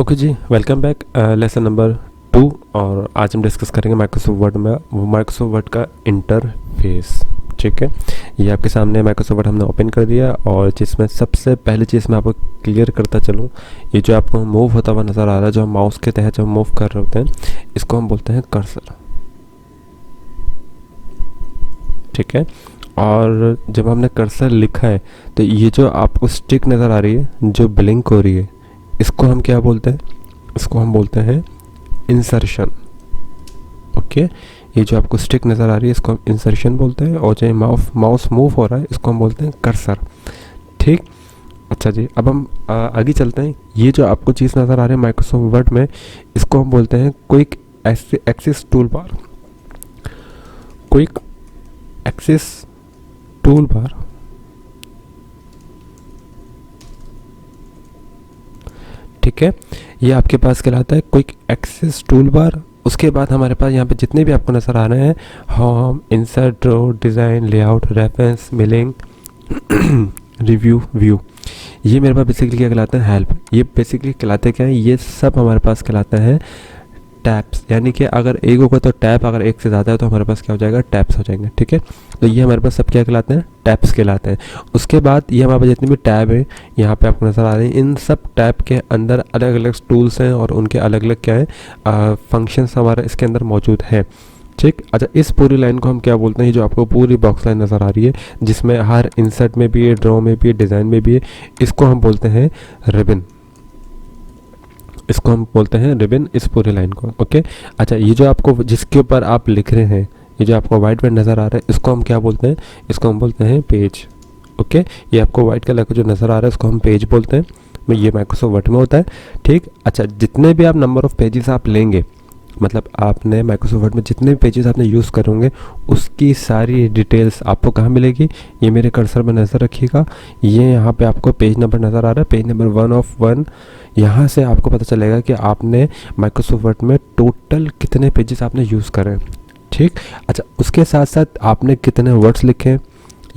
Okay जी, welcome back. Lesson number 2। और आज हम डिस्कस करेंगे माइक्रोसॉफ्ट वर्ड में माइक्रोसॉफ्ट वर्ड का इंटरफेस। ठीक है, ये आपके सामने माइक्रोसॉफ्ट वर्ड हमने ओपन कर दिया और जिसमें सबसे पहली चीज़ मैं आपको क्लियर करता चलूँ, ये जो आपको मूव होता हुआ नज़र आ रहा है, जो हम माउस के तहत जो मूव कर रहे होते हैं, इसको हम बोलते हैं कर्सर। ठीक है, और जब हमने कर्सर लिखा है तो ये जो आपको स्टिक नज़र आ रही है, जो ब्लिंक हो रही है, इसको हम क्या बोलते हैं? इसको हम बोलते हैं इंसर्शन। ओके, ये जो आपको स्टिक नज़र आ रही है, इसको हम इंसर्शन बोलते हैं, और जो माउस मूव हो रहा है, इसको हम बोलते हैं कर्सर। ठीक, अच्छा जी, अब हम आगे चलते हैं। ये जो आपको चीज़ नज़र आ रही है माइक्रोसॉफ्ट वर्ड में, इसको हम बोलते हैं quick access toolbar. Quick access toolbar. ठीक है, ये आपके पास कहलाता है क्विक एक्सेस टूल बार। उसके बाद हमारे पास यहाँ पे जितने भी आपको नज़र आ रहे हैं, home, insert, draw, design, layout, reference, milling, review, view, ये मेरे पास बेसिकली क्या कहलाता है? हेल्प। ये बेसिकली कहलाते क्या है? ये सब हमारे पास कहलाता है टैब्स। यानी कि अगर एक होगा तो टैब, अगर एक से ज़्यादा है तो हमारे पास क्या हो जाएगा? टैब्स हो जाएंगे। ठीक है, तो ये हमारे पास सब क्या कहलाते हैं? टैब्स कहलाते हैं। उसके बाद ये हमारे पास जितने भी टैब हैं यहाँ पे आपको नज़र आ रहे हैं, इन सब टैब के अंदर अलग अलग टूल्स हैं और उनके अलग अलग क्या है फंक्शंस हमारे इसके अंदर मौजूद हैं। ठीक, अच्छा, इस पूरी लाइन को हम क्या बोलते हैं? ये जो आपको पूरी बॉक्स लाइन नज़र आ रही है, जिसमें हर इंसर्ट में भी है, ड्रॉ में भी है, डिज़ाइन में भी है, इसको हम बोलते हैं रिबन। इसको हम बोलते हैं रिबन, इस पूरी लाइन को। ओके, अच्छा, ये जो आपको जिसके ऊपर आप लिख रहे हैं, ये जो आपको वाइट पेन नज़र आ रहा है, इसको हम क्या बोलते हैं? इसको हम बोलते हैं पेज। ओके, ये आपको वाइट कलर का जो नज़र आ रहा है, इसको हम पेज बोलते हैं। ये माइक्रोसॉफ्ट वर्ड में होता है। ठीक, अच्छा, जितने भी आप नंबर ऑफ़ पेजेस आप लेंगे, मतलब आपने माइक्रोसॉफ्ट वर्ड में जितने भी पेजेस आपने यूज़ करोगे, उसकी सारी डिटेल्स आपको कहाँ मिलेगी? ये मेरे कर्सर में नज़र रखिएगा। ये यहाँ पे आपको पेज नंबर नज़र आ रहा है, पेज नंबर 1 ऑफ 1। यहाँ से आपको पता चलेगा कि आपने माइक्रोसॉफ्ट वर्ड में टोटल कितने पेजेस आपने यूज़ करे। ठीक, अच्छा, उसके साथ साथ आपने कितने वर्ड्स लिखे हैं,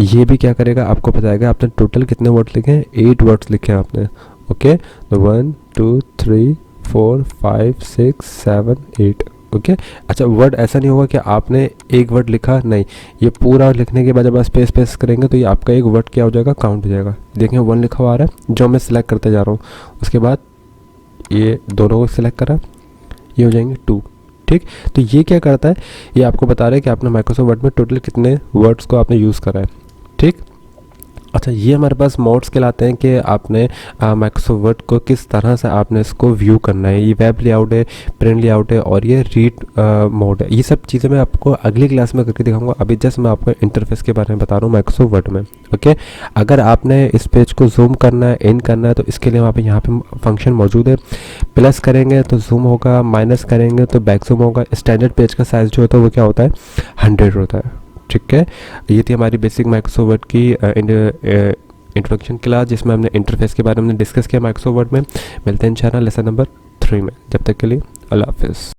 ये भी क्या करेगा? आपको बताएगा आपने टोटल कितने वर्ड्स लिखे हैं। 8 वर्ड्स लिखे हैं आपने। ओके, तो 1 2 3 4 5 6 7 8। ओके, अच्छा, वर्ड ऐसा नहीं होगा कि आपने एक वर्ड लिखा, नहीं, ये पूरा लिखने के बाद जब आप स्पेस करेंगे तो ये आपका एक वर्ड क्या हो जाएगा? काउंट हो जाएगा। देखें 1 लिखा हुआ आ रहा है, जो मैं सिलेक्ट करते जा रहा हूँ, उसके बाद ये दोनों को सिलेक्ट करा, ये हो जाएंगे 2। ठीक, तो ये क्या करता है? ये आपको बता रहा है कि आपने माइक्रोसॉफ्ट वर्ड में टोटल कितने वर्ड्स को आपने यूज़ करा है। ठीक, अच्छा, ये हमारे पास मोड्स कहलाते हैं कि आपने माइक्रोसॉफ्ट वर्ड को किस तरह से आपने इसको व्यू करना है। ये वेब लेआउट है, प्रिंट लेआउट है, और ये रीड मोड है। ये सब चीज़ें मैं आपको अगली क्लास में करके दिखाऊंगा। अभी जस्ट मैं आपको इंटरफेस के बारे में बता रहा हूँ माइक्रोसॉफ्ट वर्ड में। ओके, अगर आपने इस पेज को जूम करना है, इन करना है, तो इसके लिए वहाँ पे यहाँ पे फंक्शन मौजूद है। प्लस करेंगे तो जूम होगा, माइनस करेंगे तो बैक जूम होगा। स्टैंडर्ड पेज का साइज़ जो होता है वो क्या होता है? 100 होता है। ठीक है, ये थी हमारी बेसिक माइक्रोसॉफ्ट वर्ड की इंट्रोडक्शन क्लास, जिसमें हमने इंटरफेस के बारे में डिस्कस किया माइक्रोसॉफ्ट वर्ड में। मिलते हैं इंशाल्लाह लेसन नंबर 3 में। जब तक के लिए अल्लाह हाफिज़।